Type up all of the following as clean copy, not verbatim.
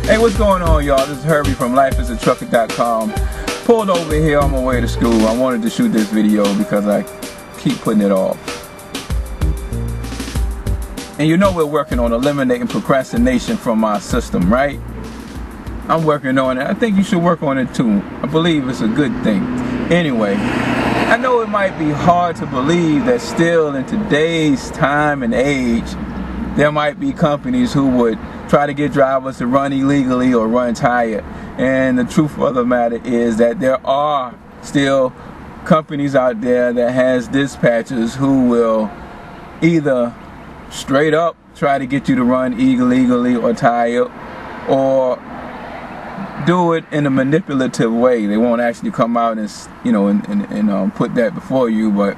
Hey, what's going on, y'all? This is Herbie from lifeisatrucker.com. Pulled over here on my way to school. I wanted to shoot this video because I keep putting it off. And you know we're working on eliminating procrastination from our system, right? I'm working on it. I think you should work on it too. I believe it's a good thing. Anyway, I know it might be hard to believe that still in today's time and age, there might be companies who would try to get drivers to run illegally or run tired. And the truth of the matter is that there are still companies out there that has dispatchers who will either straight up try to get you to run illegally or tired, or do it in a manipulative way. They won't actually come out and, you know, and put that before you, but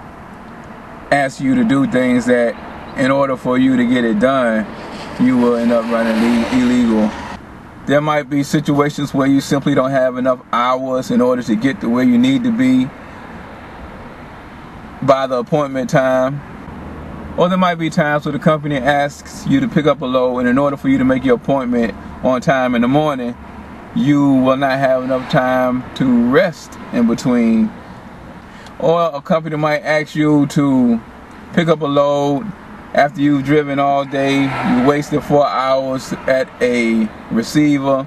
ask you to do things that, in order for you to get it done, you will end up running illegal. There might be situations where you simply don't have enough hours in order to get to where you need to be by the appointment time. Or there might be times where the company asks you to pick up a load, and in order for you to make your appointment on time in the morning, you will not have enough time to rest in between. Or a company might ask you to pick up a load after you've driven all day. You wasted 4 hours at a receiver.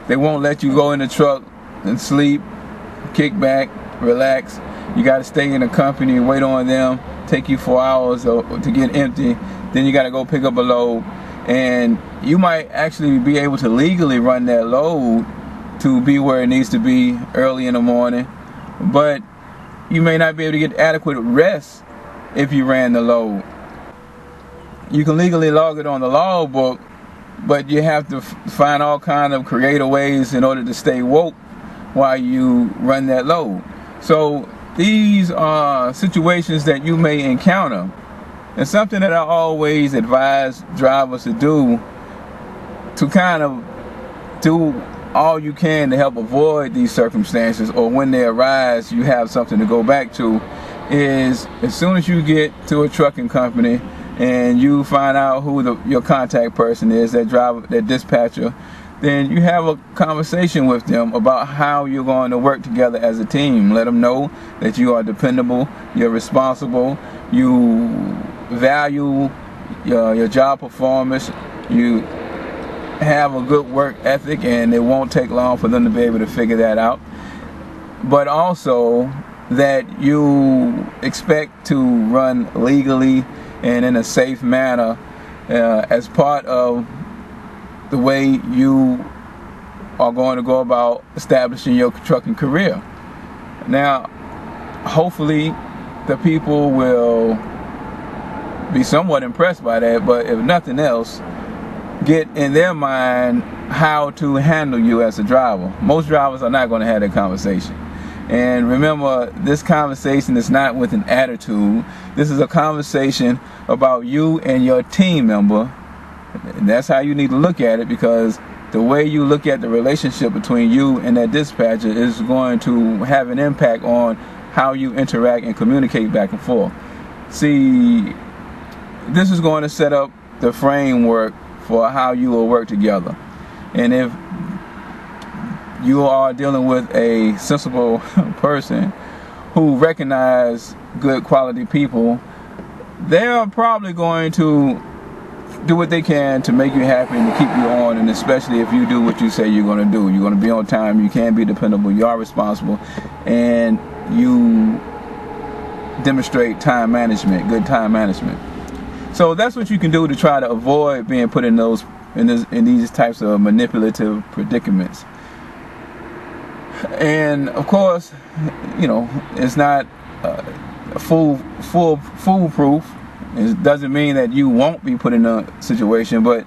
They won't let you go in the truck and sleep, kick back, relax. You got to stay in the company, wait on them, take you 4 hours to get empty. Then you got to go pick up a load. And you might actually be able to legally run that load to be where it needs to be early in the morning. But you may not be able to get adequate rest if you ran the load. You can legally log it on the logbook, but you have to find all kind of creative ways in order to stay woke while you run that load. So these are situations that you may encounter, and something that I always advise drivers to do, to kind of do all you can to help avoid these circumstances, or when they arise you have something to go back to, is as soon as you get to a trucking company and you find out who your contact person is, that driver, that dispatcher, then you have a conversation with them about how you're going to work together as a team. Let them know that you are dependable, you're responsible, you value your job performance, you have a good work ethic, and it won't take long for them to be able to figure that out. But also that you expect to run legally and in a safe manner as part of the way you are going to go about establishing your trucking career. Now, hopefully the people will be somewhat impressed by that, but if nothing else, get in their mind how to handle you as a driver. Most drivers are not going to have that conversation. And remember, this conversation is not with an attitude. This is a conversation about you and your team member. And that's how you need to look at it, because the way you look at the relationship between you and that dispatcher is going to have an impact on how you interact and communicate back and forth. See, this is going to set up the framework for how you will work together. And if you are dealing with a sensible person who recognize good quality people, they are probably going to do what they can to make you happy and to keep you on, and especially if you do what you say you're going to do. You're going to be on time, you can be dependable, you are responsible, and you demonstrate time management, good time management. So that's what you can do to try to avoid being put in these types of manipulative predicaments. And of course, you know, it's not foolproof. It doesn't mean that you won't be put in a situation, but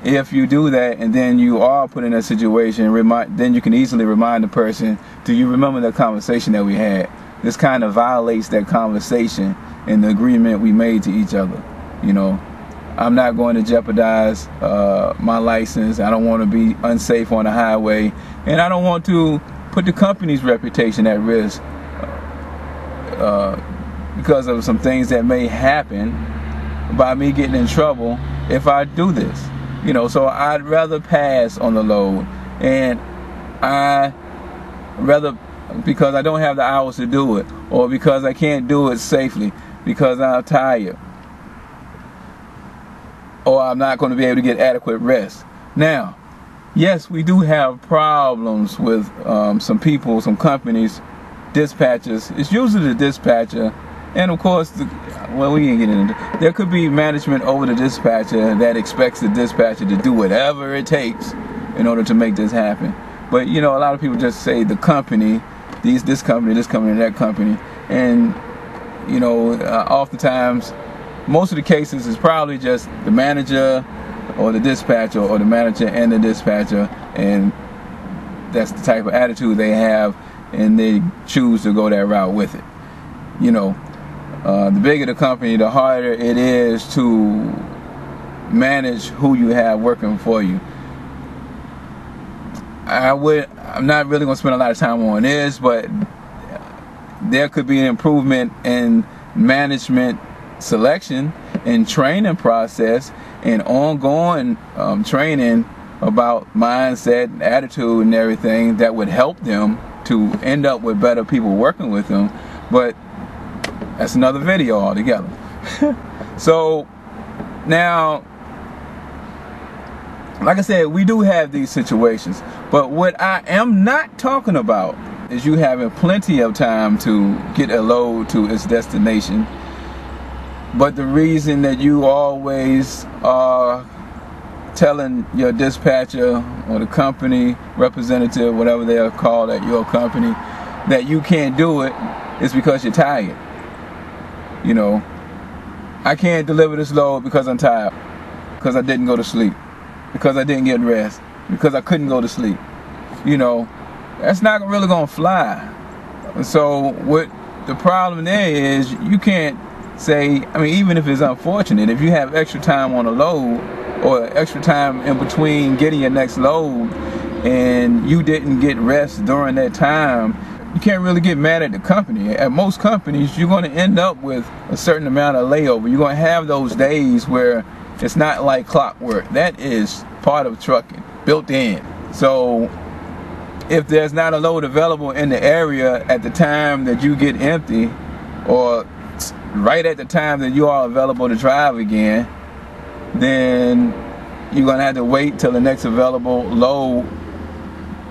if you do that and then you are put in a situation, then you can easily remind the person, do you remember the conversation that we had? This kind of violates that conversation and the agreement we made to each other. You know, I'm not going to jeopardize my license. I don't want to be unsafe on the highway, and I don't want to put the company's reputation at risk because of some things that may happen by me getting in trouble if I do this. You know, so I'd rather pass on the load, and I rather, because I don't have the hours to do it, or because I can't do it safely, because I'm tired, or I'm not going to be able to get adequate rest. Now, yes, we do have problems with some people, some companies, dispatchers. It's usually the dispatcher, and of course, well, we ain't getting into it. There could be management over the dispatcher that expects the dispatcher to do whatever it takes in order to make this happen. But you know, a lot of people just say the company, this company, that company, and you know, oftentimes, most of the cases is probably just the manager or the dispatcher, or the manager and the dispatcher, and that's the type of attitude they have, and they choose to go that route with it. You know, the bigger the company, the harder it is to manage who you have working for you. I'm not really going to spend a lot of time on this, but there could be an improvement in management selection and training process and ongoing training about mindset and attitude and everything that would help them to end up with better people working with them. But that's another video altogether. So now, like I said, we do have these situations, but what I am not talking about is you having plenty of time to get a load to its destination, but the reason that you always are telling your dispatcher or the company representative, whatever they are called at your company, that you can't do it is because you're tired. You know, I can't deliver this load because I'm tired, because I didn't go to sleep, because I didn't get rest, because I couldn't go to sleep. You know, that's not really gonna fly. So what the problem there is, you can't say, I mean, even if it's unfortunate, if you have extra time on a load or extra time in between getting your next load and you didn't get rest during that time, you can't really get mad at the company. At most companies, you're going to end up with a certain amount of layover. You're going to have those days where it's not like clockwork. That is part of trucking, built in. So if there's not a load available in the area at the time that you get empty, or right at the time that you are available to drive again, then you're going to have to wait till the next available load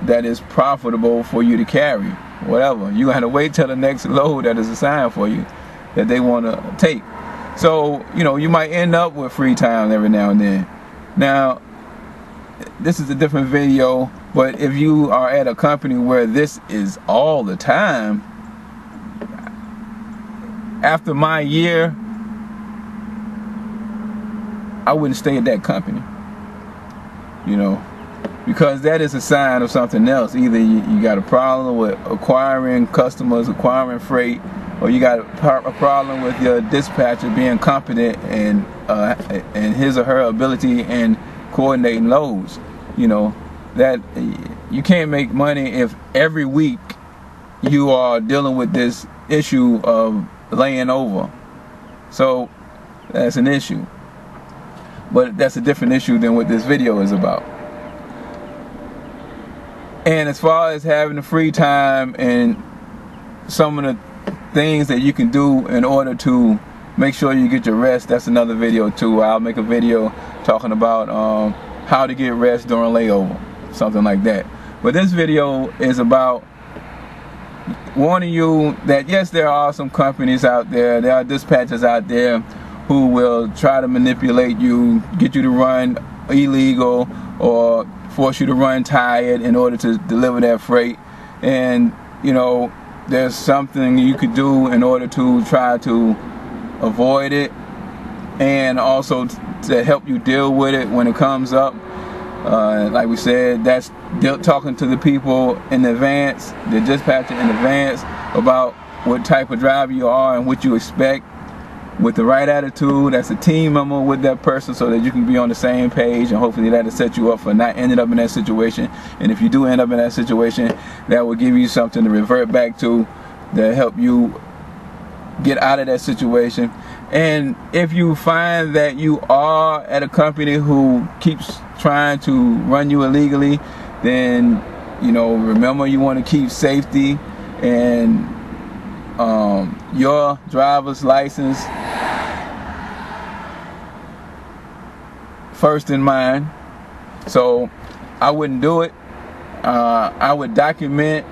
that is profitable for you to carry. Whatever, you're going to have to wait till the next load that is assigned for you that they want to take. So, you know, you might end up with free time every now and then. Now, this is a different video, but if you are at a company where this is all the time, after my year, I wouldn't stay at that company. You know, because that is a sign of something else. Either you got a problem with acquiring customers, acquiring freight, or you got a problem with your dispatcher being competent and his or her ability in coordinating loads. You know, that you can't make money if every week you are dealing with this issue of laying over. So that's an issue. But that's a different issue than what this video is about. And as far as having the free time and some of the things that you can do in order to make sure you get your rest, that's another video too. I'll make a video talking about how to get rest during layover, something like that. But this video is about warning you that yes, there are some companies out there, there are dispatchers out there who will try to manipulate you, get you to run illegal, or force you to run tired in order to deliver that freight. And you know, there's something you could do in order to try to avoid it, and also to help you deal with it when it comes up. Like we said, that's talking to the people in advance, the dispatcher in advance, about what type of driver you are and what you expect, with the right attitude. That's a team member with that person, so that you can be on the same page, and hopefully that'll set you up for not ending up in that situation. And if you do end up in that situation, that will give you something to revert back to, that help you get out of that situation. And if you find that you are at a company who keeps trying to run you illegally, then, you know, remember you want to keep safety and your driver's license first in mind. So I wouldn't do it. I would document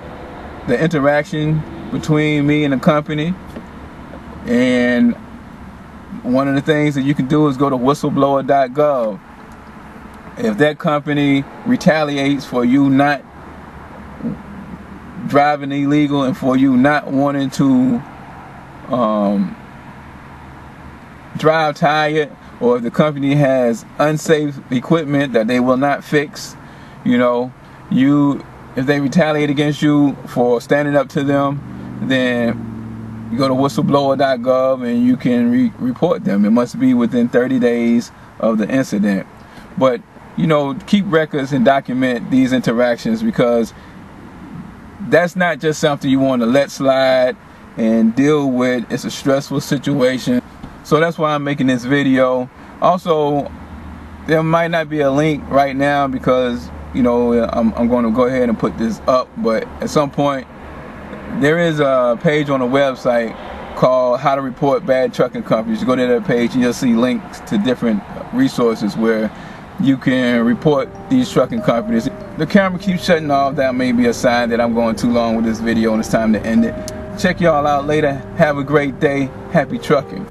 the interaction between me and the company, and one of the things that you can do is go to whistleblower.gov. If that company retaliates for you not driving illegal and for you not wanting to drive tired, or if the company has unsafe equipment that they will not fix, you know, if they retaliate against you for standing up to them, then you go to whistleblower.gov and you can report them. It must be within 30 days of the incident. But, you know, keep records and document these interactions, because that's not just something you want to let slide and deal with. It's a stressful situation. So that's why I'm making this video. Also, there might not be a link right now because, you know, I'm going to go ahead and put this up, but at some point there is a page on the website called How to Report Bad Trucking Companies. You go to that page and you'll see links to different resources where you can report these trucking companies. The camera keeps shutting off. That may be a sign that I'm going too long with this video and it's time to end it. Check y'all out later. Have a great day. Happy trucking.